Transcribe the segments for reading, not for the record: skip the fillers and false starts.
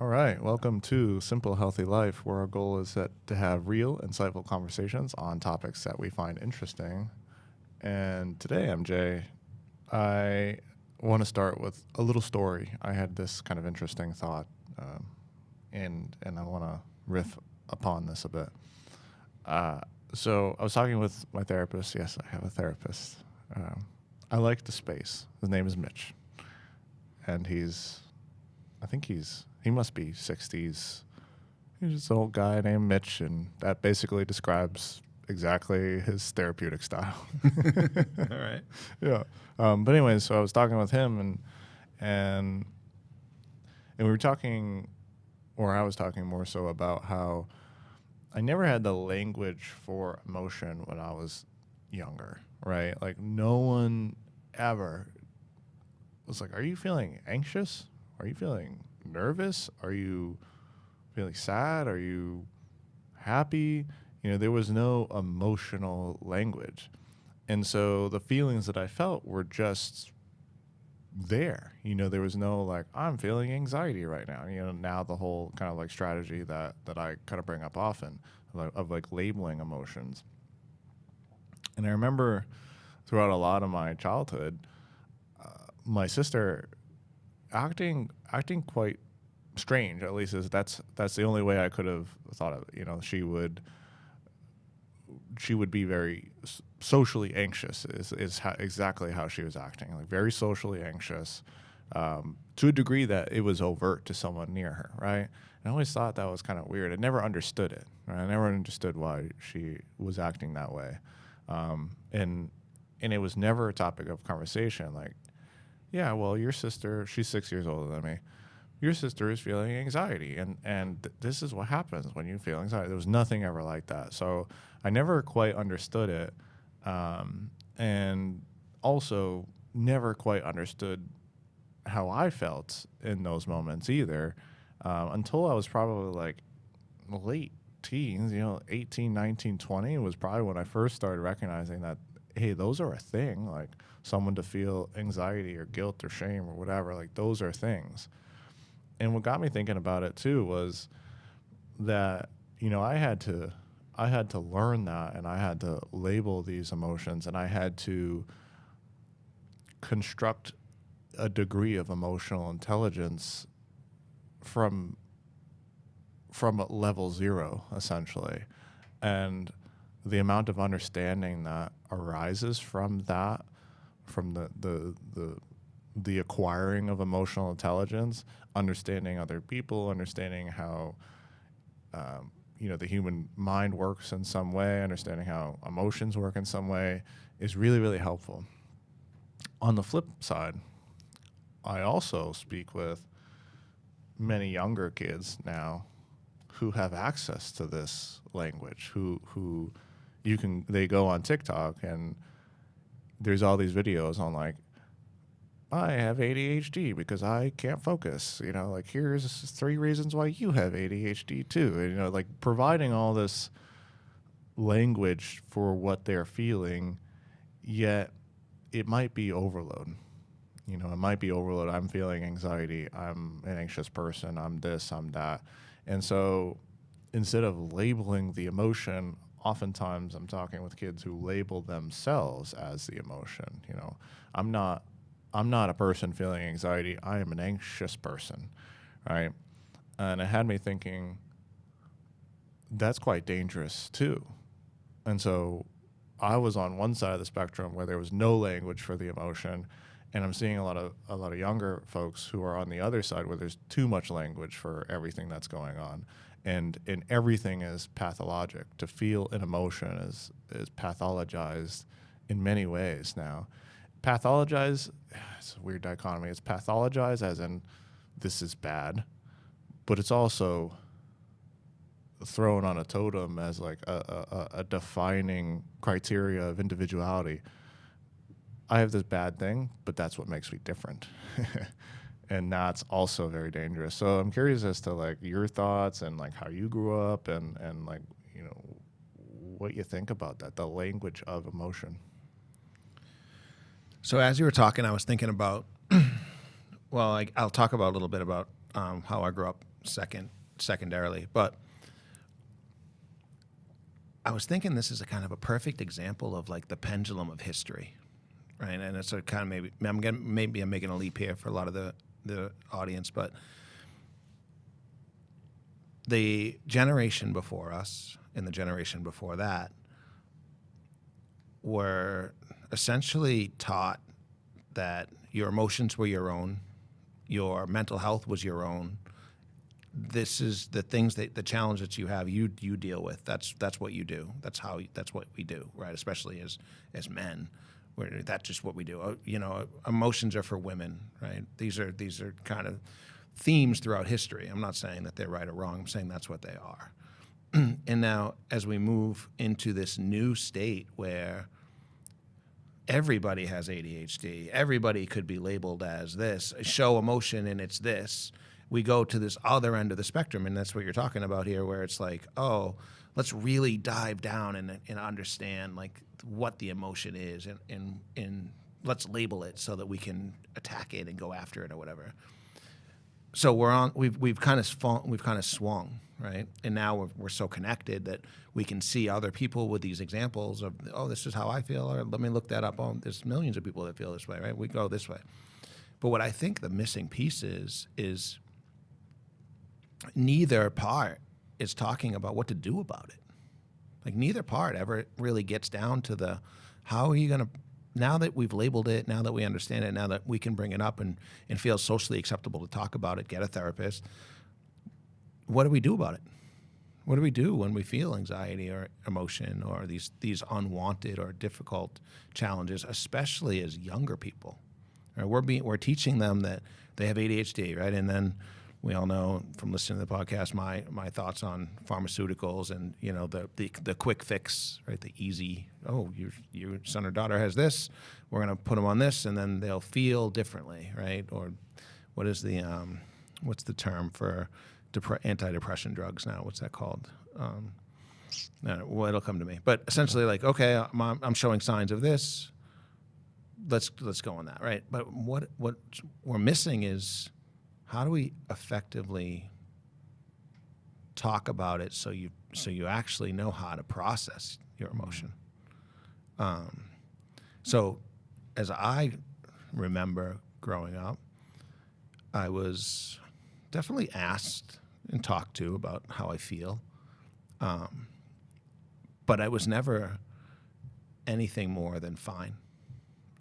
All right, welcome to Simple Healthy Life, where our goal is to have real, insightful conversations on topics that we find interesting. And today, MJ, I want to start with a little story. I had this kind of interesting thought, and I want to riff upon this a bit. So I was talking with my therapist. Yes, I have a therapist. I like the space. His name is Mitch, and he must be 60s. He's just an old guy named Mitch, and that basically describes exactly his therapeutic style. All right. Yeah. But anyways, so I was talking with him, and we were talking, or I was talking more so about how I never had the language for emotion when I was younger, right? Like no one ever was like, "Are you feeling anxious? Are you feeling nervous? Are you feeling sad? Are you happy?" There was no emotional language. And so the feelings that I felt were just there. There was no like, I'm feeling anxiety right now. Now the whole kind of like strategy that I kind of bring up often of like labeling emotions. And I remember throughout a lot of my childhood, my sister acting quite strange. At least that's the only way I could have thought of it. She would be very socially anxious. Exactly how she was acting, like very socially anxious, to a degree that it was overt to someone near her, right? And I always thought that was kind of weird. I never understood it. Right? I never understood why she was acting that way, and it was never a topic of conversation. Like, yeah, well, your sister, she's 6 years older than me. Your sister is feeling anxiety, and this is what happens when you feel anxiety. There was nothing ever like that. So I never quite understood it, and also never quite understood how I felt in those moments either, until I was probably like late teens, 18, 19, 20 was probably when I first started recognizing that, hey, those are a thing. Like someone to feel anxiety or guilt or shame or whatever, like those are things. And what got me thinking about it too was that, I had to learn that, and I had to label these emotions, and I had to construct a degree of emotional intelligence from level zero, essentially. And the amount of understanding that arises from that, from the acquiring of emotional intelligence, understanding other people, understanding how the human mind works in some way, understanding how emotions work in some way, is really, really helpful. On the flip side, I also speak with many younger kids now who have access to this language, who they go on TikTok, and there's all these videos on like, I have ADHD because I can't focus. Like here's 3 reasons why you have ADHD too. And, like providing all this language for what they're feeling, yet it might be overload. It might be overload. I'm feeling anxiety. I'm an anxious person. I'm this, I'm that. And so instead of labeling the emotion, oftentimes I'm talking with kids who label themselves as the emotion. I'm not a person feeling anxiety. I am an anxious person, right? And it had me thinking, that's quite dangerous too. And so I was on one side of the spectrum where there was no language for the emotion, and I'm seeing a lot of younger folks who are on the other side where there's too much language for everything that's going on, and everything is pathologic. To feel an emotion is pathologized in many ways now. Pathologize, it's a weird dichotomy. It's pathologized as in this is bad, but it's also thrown on a totem as like a defining criteria of individuality. I have this bad thing, but that's what makes me different. And that's also very dangerous. So I'm curious as to like your thoughts and like how you grew up and like, what you think about that, the language of emotion. So as you were talking, I was thinking about, well, I'll talk about a little bit about how I grew up secondarily. But I was thinking this is a kind of a perfect example of like the pendulum of history, right? And it's a kind of maybe I'm making a leap here for a lot of the audience, but the generation before us and the generation before that were essentially taught that your emotions were your own, your mental health was your own. This is the things the challenge that you have, you deal with. That's what you do. That's what we do, right? Especially as men, that's just what we do. Emotions are for women, right? These are kind of themes throughout history. I'm not saying that they're right or wrong. I'm saying that's what they are. And now, as we move into this new state where everybody has ADHD, everybody could be labeled as this, show emotion and it's this, we go to this other end of the spectrum, and that's what you're talking about here, where it's like, oh, let's really dive down and understand like what the emotion is, and let's label it so that we can attack it and go after it or whatever. So we've kind of swung, right? And now we're so connected that we can see other people with these examples of, oh, this is how I feel, or let me look that up. Oh, there's millions of people that feel this way, right? We go this way. But what I think the missing piece is neither part is talking about what to do about it. Like neither part ever really gets down to the, how are you going to, now that we've labeled it, now that we understand it, now that we can bring it up and feel socially acceptable to talk about it, get a therapist, what do we do about it? What do we do when we feel anxiety or emotion or these unwanted or difficult challenges, especially as younger people? Right? We're teaching them that they have ADHD, right? And then we all know from listening to the podcast my thoughts on pharmaceuticals and the quick fix, right? The easy, oh, your son or daughter has this, we're going to put them on this, and then they'll feel differently, right? Or what is what's the term for antidepressant drugs now? What's that called? Well, it'll come to me. But essentially, like, okay, I'm showing signs of this. Let's go on that, right? But what we're missing is, how do we effectively talk about it so you actually know how to process your emotion? So as I remember growing up, I was definitely asked and talked to about how I feel, but I was never anything more than fine.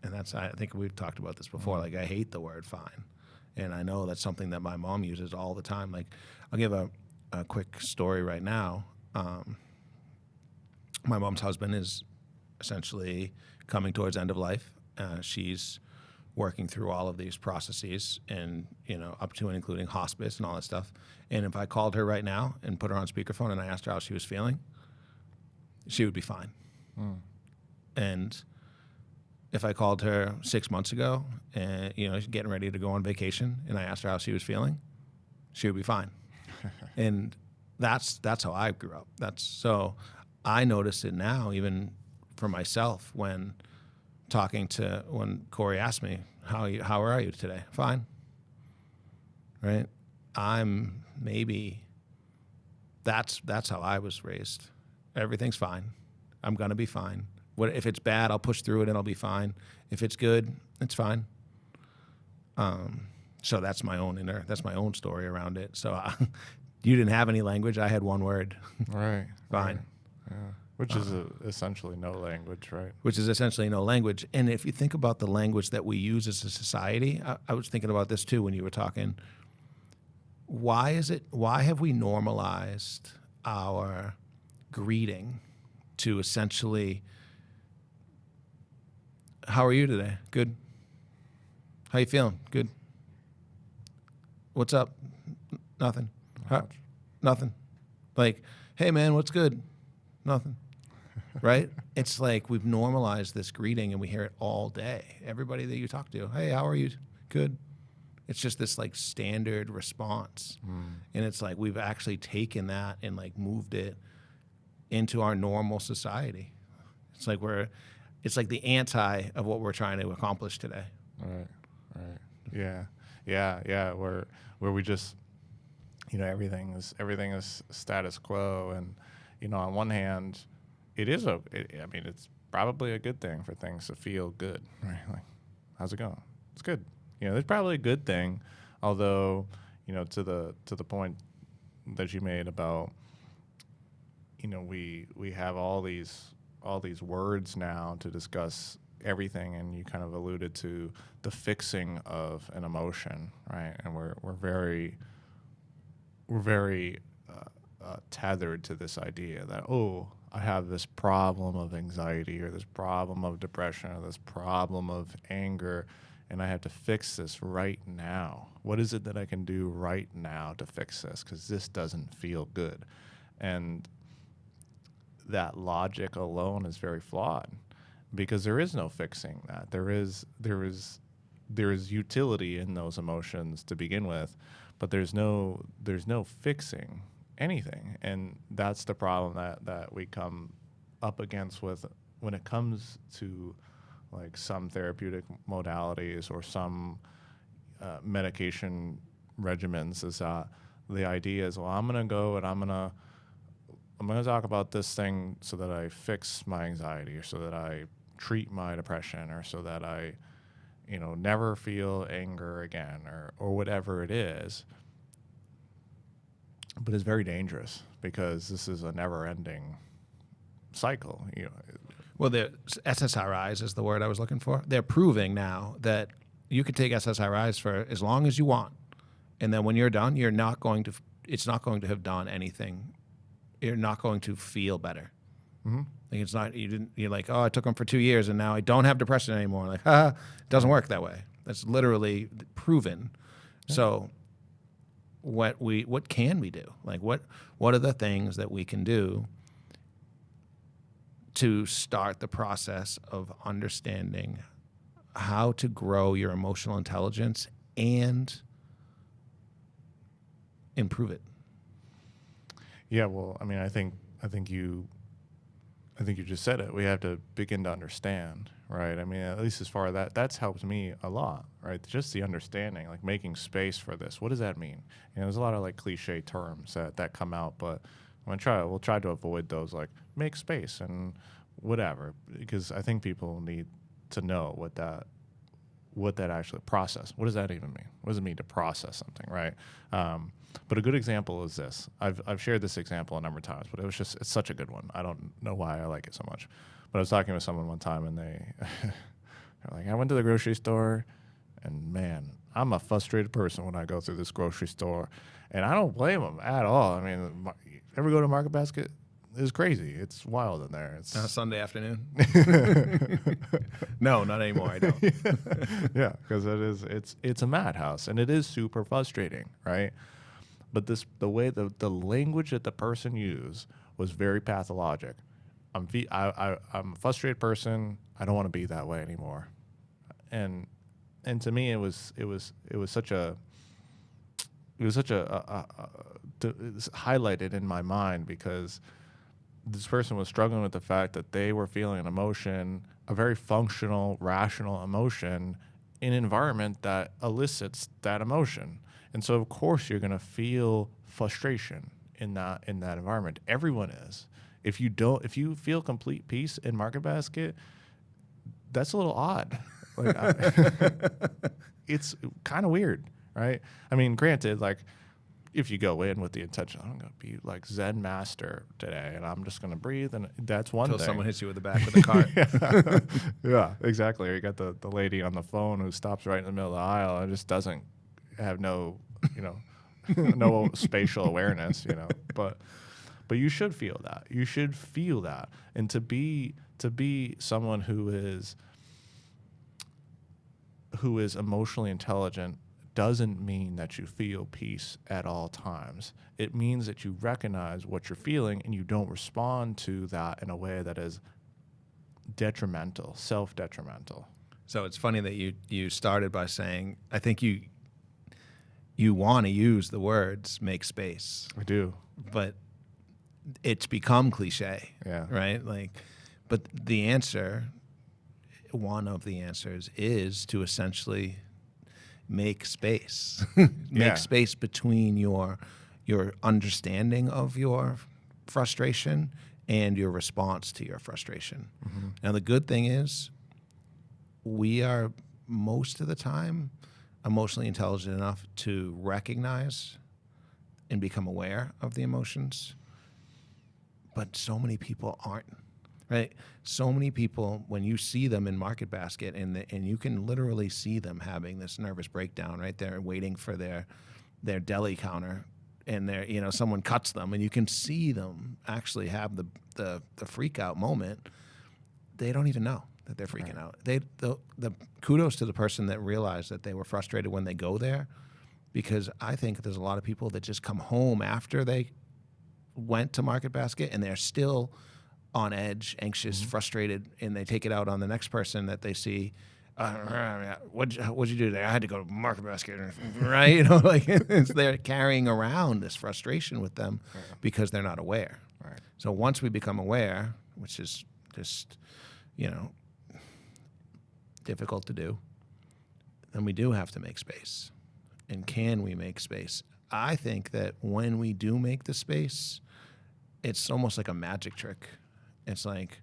And I think we've talked about this before. Like, I hate the word fine. And I know that's something that my mom uses all the time. Like, I'll give a quick story right now. My mom's husband is essentially coming towards end of life. She's working through all of these processes and, up to and including hospice and all that stuff. And if I called her right now and put her on speakerphone and I asked her how she was feeling, she would be fine. And if I called her 6 months ago and, she's getting ready to go on vacation and I asked her how she was feeling, she would be fine. And that's how I grew up. So I notice it now, even for myself, when Corey asked me, how are you today? Fine. Right? That's how I was raised. Everything's fine. I'm going to be fine. If it's bad, I'll push through it and I'll be fine. If it's good, it's fine. So that's my own story around it. So you didn't have any language. I had one word. Right. Fine. Right. Yeah. Which is essentially no language, right? Which is essentially no language. And if you think about the language that we use as a society, I was thinking about this too when you were talking. Why have we normalized our greeting to essentially, how are you today? Good. How you feeling? Good. What's up? Nothing. Nothing. Like, hey man, what's good? Nothing. Right? It's like we've normalized this greeting and we hear it all day. Everybody that you talk to, hey, how are you? Good. It's just this like standard response. And it's like we've actually taken that and like moved it into our normal society. It's like the anti of what we're trying to accomplish today. Right. Yeah. where we just, everything is status quo. And, on one hand, it's probably a good thing for things to feel good, right? Like, how's it going? It's good. There's probably a good thing, although, to the point that you made about, we have all these words now to discuss everything, and you kind of alluded to the fixing of an emotion, right? And we're very tethered to this idea that, oh, I have this problem of anxiety or this problem of depression or this problem of anger, and I have to fix this right now. What is it that I can do right now to fix this? Because this doesn't feel good. And that logic alone is very flawed, because there is no fixing that. There is utility in those emotions to begin with, but there's no fixing anything. And that's the problem that we come up against with when it comes to like some therapeutic modalities or some medication regimens, is that the idea is, well, I'm going to go and I'm going to talk about this thing so that I fix my anxiety, or so that I treat my depression, or so that I, never feel anger again, or whatever it is. But it's very dangerous, because this is a never-ending cycle. Well, the SSRIs is the word I was looking for. They're proving now that you can take SSRIs for as long as you want, and then when you're done, it's not going to have done anything. You're not going to feel better. Mm-hmm. Like it's not, you're like, oh, I took them for 2 years and now I don't have depression anymore. Like, it doesn't work that way. That's literally proven. Yeah. So what can we do? Like what are the things that we can do to start the process of understanding how to grow your emotional intelligence and improve it? Yeah, well, I think you just said it. We have to begin to understand, right? At least as far as that's helped me a lot, right? Just the understanding, like making space for this. What does that mean? There's a lot of like cliche terms that come out, but we'll try to avoid those, like make space and whatever, because I think people need to know what that actually process. What does that even mean? What does it mean to process something, right? But a good example is this. I've shared this example a number of times, but it's such a good one. I don't know why I like it so much. But I was talking with someone one time, and they're like, I went to the grocery store, and man, I'm a frustrated person when I go through this grocery store, and I don't blame them at all. Ever go to Market Basket? It's crazy. It's wild in there. It's Sunday afternoon. No, not anymore. I don't. Yeah, because it's a madhouse, and it is super frustrating, right? But the way the language that the person used was very pathologic. I'm a frustrated person. I don't want to be that way anymore. And to me, it was highlighted in my mind, because this person was struggling with the fact that they were feeling an emotion, a very functional, rational emotion, in an environment that elicits that emotion. And so, of course, you're going to feel frustration in that environment. Everyone is. If you feel complete peace in Market Basket, that's a little odd. It's kind of weird, right? Granted, like, if you go in with the intention, I'm going to be like Zen master today, and I'm just going to breathe, and that's one thing. Until someone hits you with the back of the cart. Yeah, exactly. Or you got the lady on the phone who stops right in the middle of the aisle and just doesn't have no spatial awareness, But you should feel that. You should feel that. And to be someone who is emotionally intelligent doesn't mean that you feel peace at all times. It means that you recognize what you're feeling and you don't respond to that in a way that is detrimental, self-detrimental. So it's funny that you started by saying, I think you want to use the words make space. I do. But it's become cliche. Yeah. Right? But one of the answers is to essentially make space. Yeah. Make space between your understanding of your frustration and your response to your frustration. Now, the good thing is we are most of the time emotionally intelligent enough to recognize and become aware of the emotions, but so many people aren't, right? So many people, when you see them in Market Basket, and you can literally see them having this nervous breakdown right there, waiting for their deli counter, and someone cuts them, and you can see them actually have the freak out moment. They don't even know that they're freaking out. The kudos to the person that realized that they were frustrated when they go there, because I think there's a lot of people that just come home after they went to Market Basket and they're still on edge, anxious, frustrated, and they take it out on the next person that they see. What'd you do today? I had to go to Market Basket, right? Like they're carrying around this frustration with them because they're not aware. Right. So once we become aware, which is just, difficult to do, then we do have to make space. And can we make space? I think that when we do make the space, it's almost like a magic trick. It's like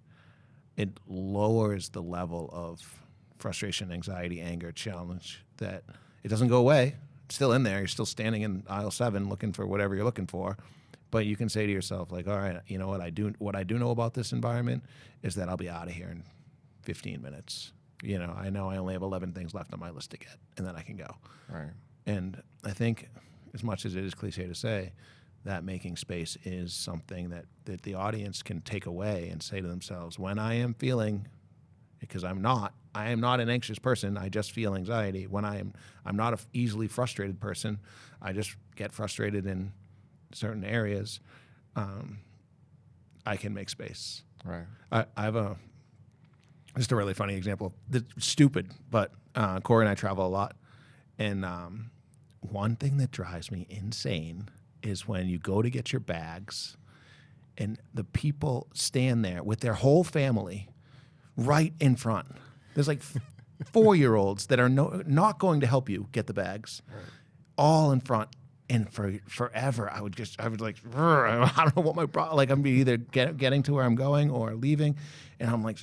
it lowers the level of frustration, anxiety, anger, challenge, that it doesn't go away. It's still in there. You're still standing in aisle 7 looking for whatever you're looking for. But you can say to yourself, like, all right, you know what I do know about this environment is that I'll be out of here in 15 minutes. I know I only have 11 things left on my list to get, and then I can go. Right. And I think, as much as it is cliche to say, that making space is something that the audience can take away and say to themselves, when I am feeling, because I am not an anxious person, I just feel anxiety. When I'm not an easily frustrated person, I just get frustrated in certain areas, I can make space. Right. I have just a really funny example. It's stupid, but Corey and I travel a lot. And one thing that drives me insane is when you go to get your bags and the people stand there with their whole family right in front. There's like 4-year-olds that are not going to help you get the bags, all in front. And for forever, I would like, I don't know what my problem. Like, I'm either getting to where I'm going or leaving, and I'm like,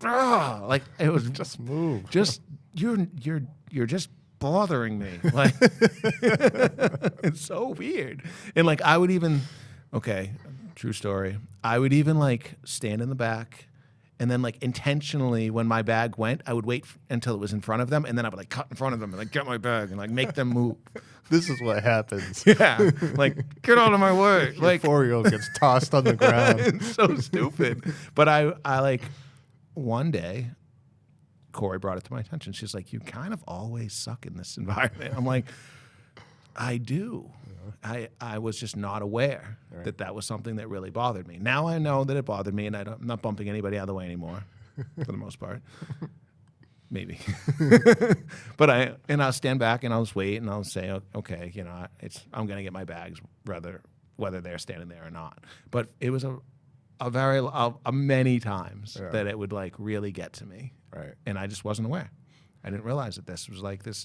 like it was Just move. Just you're just bothering me. Like it's so weird. And like I would even, true story. I would even like stand in the back. And then, like, intentionally, when my bag went, I would wait until it was in front of them, and then I would, like, cut in front of them and, like, get my bag and, like, make them move. This is what happens. Yeah. Like, get out of my way. Your Like, 4-year-old gets tossed on the ground. It's so stupid. But I, like, one day, Corey brought it to my attention. She's like, you kind of always suck in this environment. I'm like, I do. I was just not aware that was something that really bothered me. Now I know that it bothered me, and I'm not bumping anybody out of the way anymore, for the most part. Maybe. But I'll stand back and I'll just wait and I'll say, okay, I'm going to get my bags whether they're standing there or not. But it was a many times that it would like really get to me. Right. And I just wasn't aware. I didn't realize that this was like this.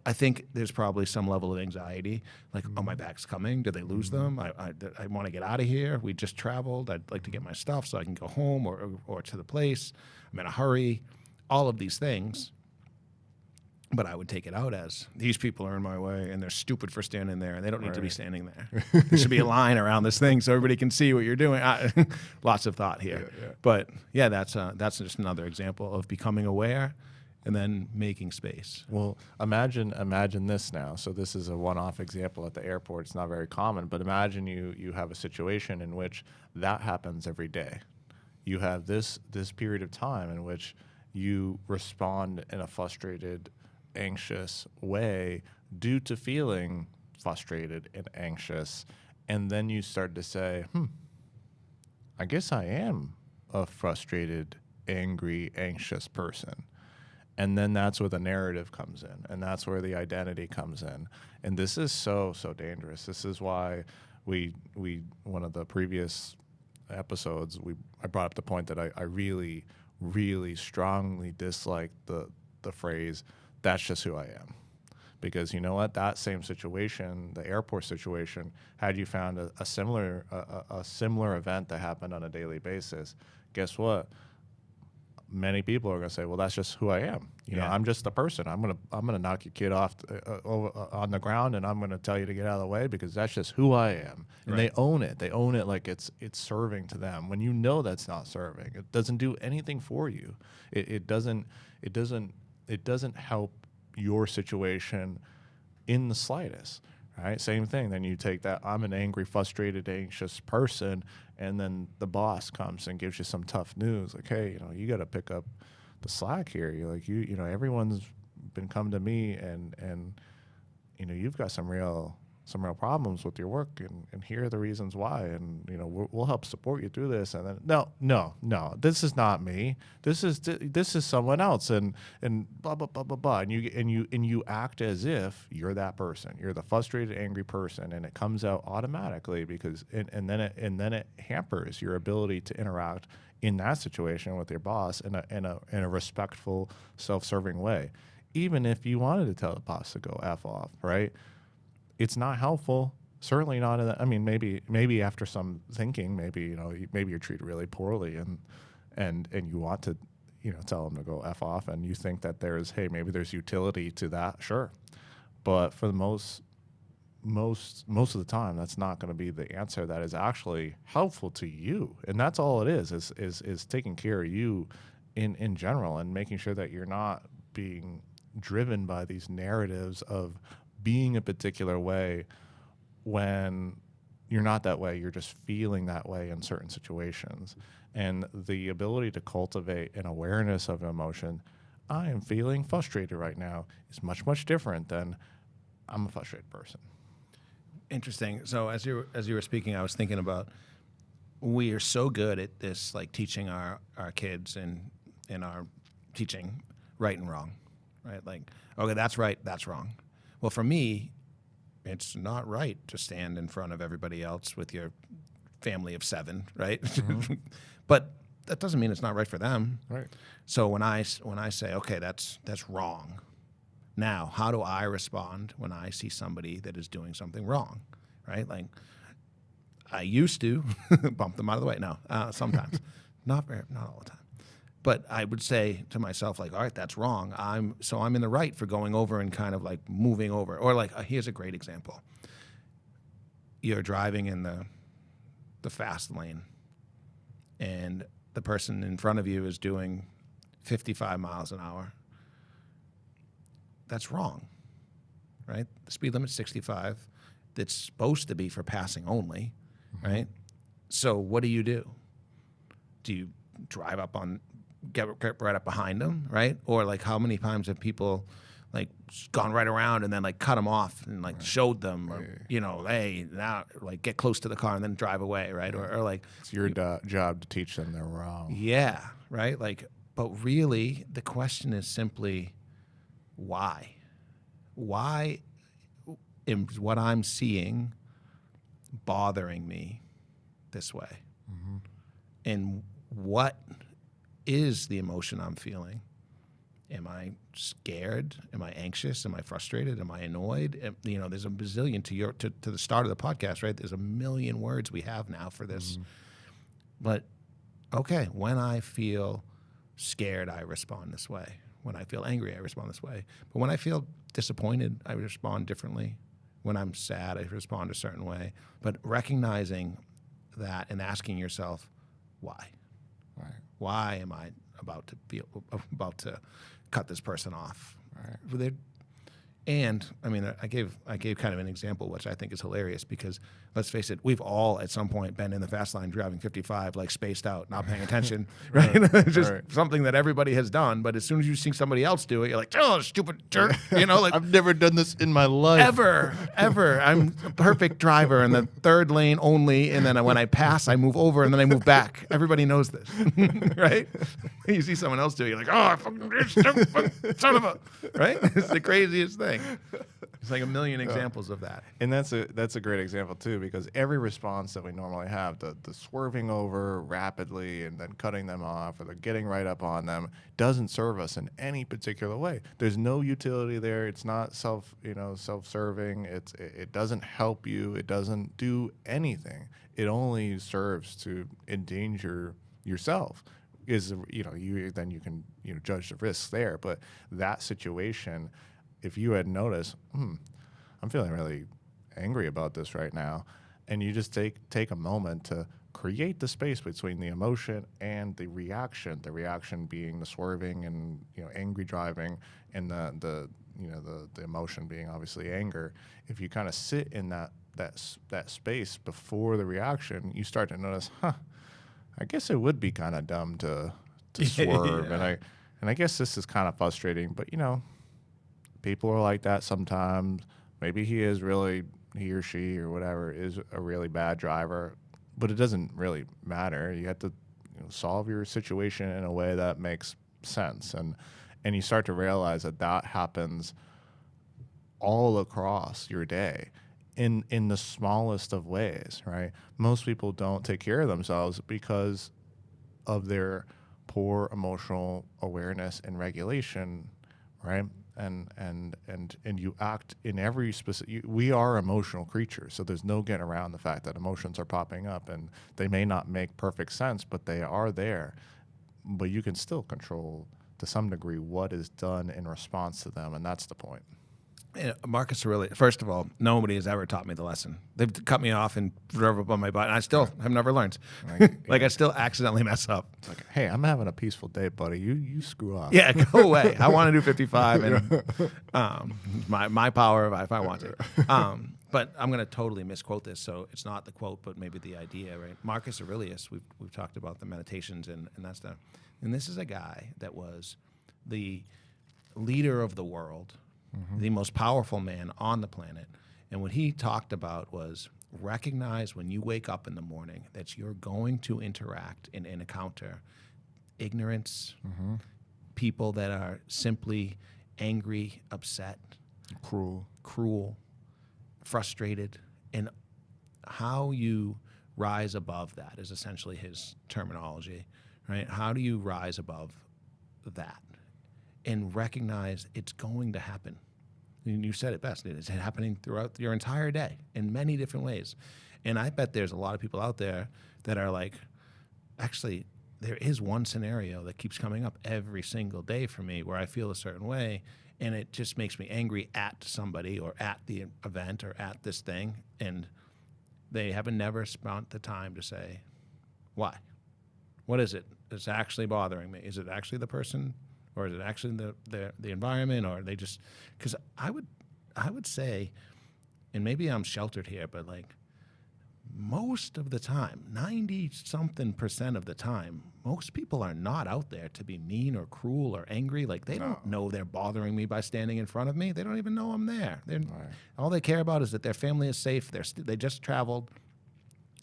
I think there's probably some level of anxiety, like, oh, my bag's coming. Did they lose them? I want to get out of here. We just traveled. I'd like to get my stuff so I can go home or to the place. I'm in a hurry. All of these things. But I would take it out as, these people are in my way, and they're stupid for standing there, and they don't need to be standing there. There should be a line around this thing so everybody can see what you're doing. Lots of thought here. Yeah. But, yeah, that's just another example of becoming aware and then making space. Well, imagine this now. So this is a one-off example at the airport. It's not very common, but imagine you have a situation in which that happens every day. You have this period of time in which you respond in a frustrated, anxious way due to feeling frustrated and anxious, and then you start to say, I guess I am a frustrated, angry, anxious person. And then that's where the narrative comes in, and that's where the identity comes in. And this is so dangerous. This is why we one of the previous episodes, I brought up the point that I really, really strongly dislike the phrase, that's just who I am. Because you know what, that same situation, the airport situation, had you found a similar event that happened on a daily basis, guess what? Many people are going to say, well, that's just who I am. You know, I'm just a person. I'm gonna knock your kid off on the ground, and I'm going to tell you to get out of the way because that's just who I am. And they own it. They own it like it's serving to them. When you know that's not serving, it doesn't do anything for you. It doesn't help your situation in the slightest. Right? Same thing. Then you take that, I'm an angry, frustrated, anxious person, and then the boss comes and gives you some tough news. Like, hey, you know, you got to pick up the slack here. You're like, you know, everyone's been coming to me and, you know, you've got some real problems with your work, and here are the reasons why, and you know, we'll help support you through this. And then no, this is not me. This is someone else, and blah blah blah blah blah. And you act as if you're that person. You're the frustrated, angry person, and it comes out automatically because and then it hampers your ability to interact in that situation with your boss in a respectful, self-serving way. Even if you wanted to tell the boss to go F off, right? It's not helpful. Certainly not. I mean, maybe after some thinking, maybe you're treated really poorly, and you want to, you know, tell them to go F off, and you think that maybe there's utility to that. Sure, but for the most of the time, that's not going to be the answer that is actually helpful to you, and that's all it is taking care of you in general, and making sure that you're not being driven by these narratives of being a particular way when you're not that way. You're just feeling that way in certain situations. And the ability to cultivate an awareness of emotion, I am feeling frustrated right now, is much, much different than I'm a frustrated person. Interesting. So as you were speaking, I was thinking about, we are so good at this, like teaching our kids and in our teaching right and wrong, right? Like, okay, that's right, that's wrong. Well, for me, it's not right to stand in front of everybody else with your family of 7, right? Mm-hmm. But that doesn't mean it's not right for them. Right. So when I say, okay, that's wrong. Now, how do I respond when I see somebody that is doing something wrong, right? Like, I used to bump them out of the way. No, sometimes, not all the time. But I would say to myself, like, all right, that's wrong. I'm in the right for going over and kind of like moving over. Or like, here's a great example. You're driving in the fast lane, and the person in front of you is doing 55 miles an hour. That's wrong, right? The speed limit's 65. That's supposed to be for passing only, right? So what do? Do you drive up on... Get right up behind them, right? Or like, how many times have people like gone right around and then like cut them off and like showed them, or you know, hey, now like get close to the car and then drive away, right? Or like, it's your job to teach them they're wrong. Yeah, right. Like, but really, the question is simply, why? Why is what I'm seeing bothering me this way? Mm-hmm. And what is the emotion I'm feeling? Am I scared? Am I anxious? Am I frustrated? Am I annoyed? You know, there's a bazillion to the start of the podcast, right? There's a million words we have now for this. Mm-hmm. But okay, when I feel scared, I respond this way. When I feel angry, I respond this way. But when I feel disappointed, I respond differently. When I'm sad, I respond a certain way. But recognizing that and asking yourself, why? Right. Why am I about to cut this person off? Right. And I mean, I gave kind of an example, which I think is hilarious, because let's face it, we've all at some point been in the fast line driving 55, like spaced out, not paying attention, right? Just something that everybody has done. But as soon as you see somebody else do it, you're like, oh, stupid jerk, you know, like I've never done this in my life. Ever. I'm a perfect driver in the third lane only. And then when I pass, I move over and then I move back. Everybody knows this, right? You see someone else do it, you're like, oh, fucking son of a, right? It's the craziest thing. thing. It's like a million examples of that. And that's a great example too, because every response that we normally have, the swerving over rapidly and then cutting them off, or the getting right up on them, doesn't serve us in any particular way. There's no utility there. It's not self-serving. It doesn't help you. It doesn't do anything. It only serves to endanger yourself. You can judge the risks there, but that situation, if you had noticed, I'm feeling really angry about this right now, and you just take a moment to create the space between the emotion and the reaction being the swerving and angry driving, and the emotion being obviously anger. If you kind of sit in that space before the reaction, you start to notice, I guess it would be kind of dumb to swerve, Yeah. and I guess this is kind of frustrating, but people are like that sometimes. Maybe he or she or whatever is a really bad driver, but it doesn't really matter. You have to solve your situation in a way that makes sense, and you start to realize that happens all across your day in the smallest of ways, right? Most people don't take care of themselves because of their poor emotional awareness and regulation, right? And you act in every specific. We are emotional creatures, so there's no getting around the fact that emotions are popping up, and they may not make perfect sense, but they are there. But you can still control to some degree what is done in response to them, and that's the point. Marcus Aurelius, first of all, nobody has ever taught me the lesson. They've cut me off and drove up on my butt, and I still have never learned. I still accidentally mess up. It's like, hey, I'm having a peaceful day, buddy. You screw up. Yeah, go away. I want to do 55, and my power if I want to. But I'm going to totally misquote this, so it's not the quote, but maybe the idea, right? Marcus Aurelius, we've talked about the meditations and that stuff. And this is a guy that was the leader of the world, the most powerful man on the planet. And what he talked about was recognize when you wake up in the morning that you're going to interact and encounter ignorance, people that are simply angry, upset, cruel, frustrated, and how you rise above that is essentially his terminology, right? How do you rise above that and recognize it's going to happen? And you said it best. It's happening throughout your entire day in many different ways. And I bet there's a lot of people out there that are like, actually, there is one scenario that keeps coming up every single day for me where I feel a certain way, and it just makes me angry at somebody or at the event or at this thing, and they haven't never spent the time to say, why? What is it that's actually bothering me? Is it actually the person, or is it actually the environment, or are they just? Because I would say, and maybe I'm sheltered here, but like most of the time, 90-something% of the time, most people are not out there to be mean or cruel or angry. Like they don't know they're bothering me by standing in front of me. They don't even know I'm there. All they care about is that their family is safe. They just traveled.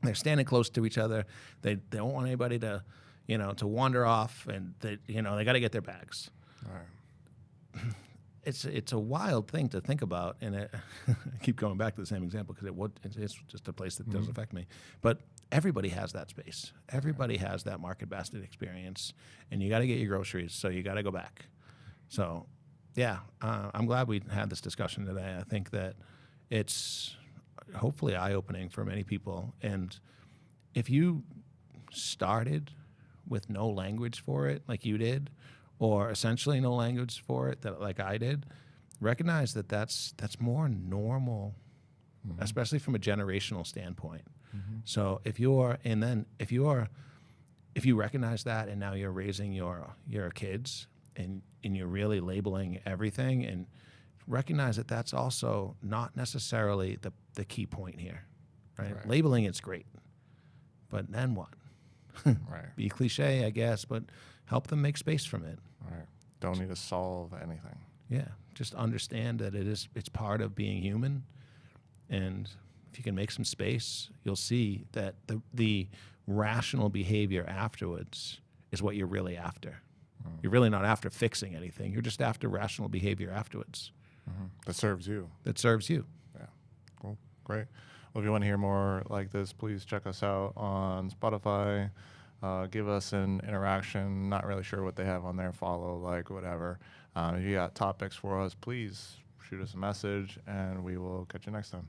They're standing close to each other. They don't want anybody to, to wander off, and they got to get their bags. Right. It's a wild thing to think about, and I keep going back to the same example because it's just a place that does affect me. But everybody has that space. Everybody has that market basket experience, and you got to get your groceries, so you got to go back. So, yeah, I'm glad we had this discussion today. I think that it's hopefully eye-opening for many people. And if you started with no language for it, like you did, or essentially no language for it, that like I did, recognize that that's more normal, especially from a generational standpoint. So if you recognize that, and now you're raising your kids, and you're really labeling everything, and recognize that that's also not necessarily the key point here, right? Labeling it's great, but then what? Right. Be cliche, I guess, but help them make space from it. Right. Don't need to solve anything. Yeah, just understand that it's part of being human, and if you can make some space, you'll see that the rational behavior afterwards is what you're really after. You're really not after fixing anything. You're just after rational behavior afterwards. That serves you. that serves you. Yeah. Cool. Great. Well, if you want to hear more like this, please check us out on Spotify. Give us an interaction. Not really sure what they have on there. Follow, like, whatever. If you got topics for us, please shoot us a message, and we will catch you next time.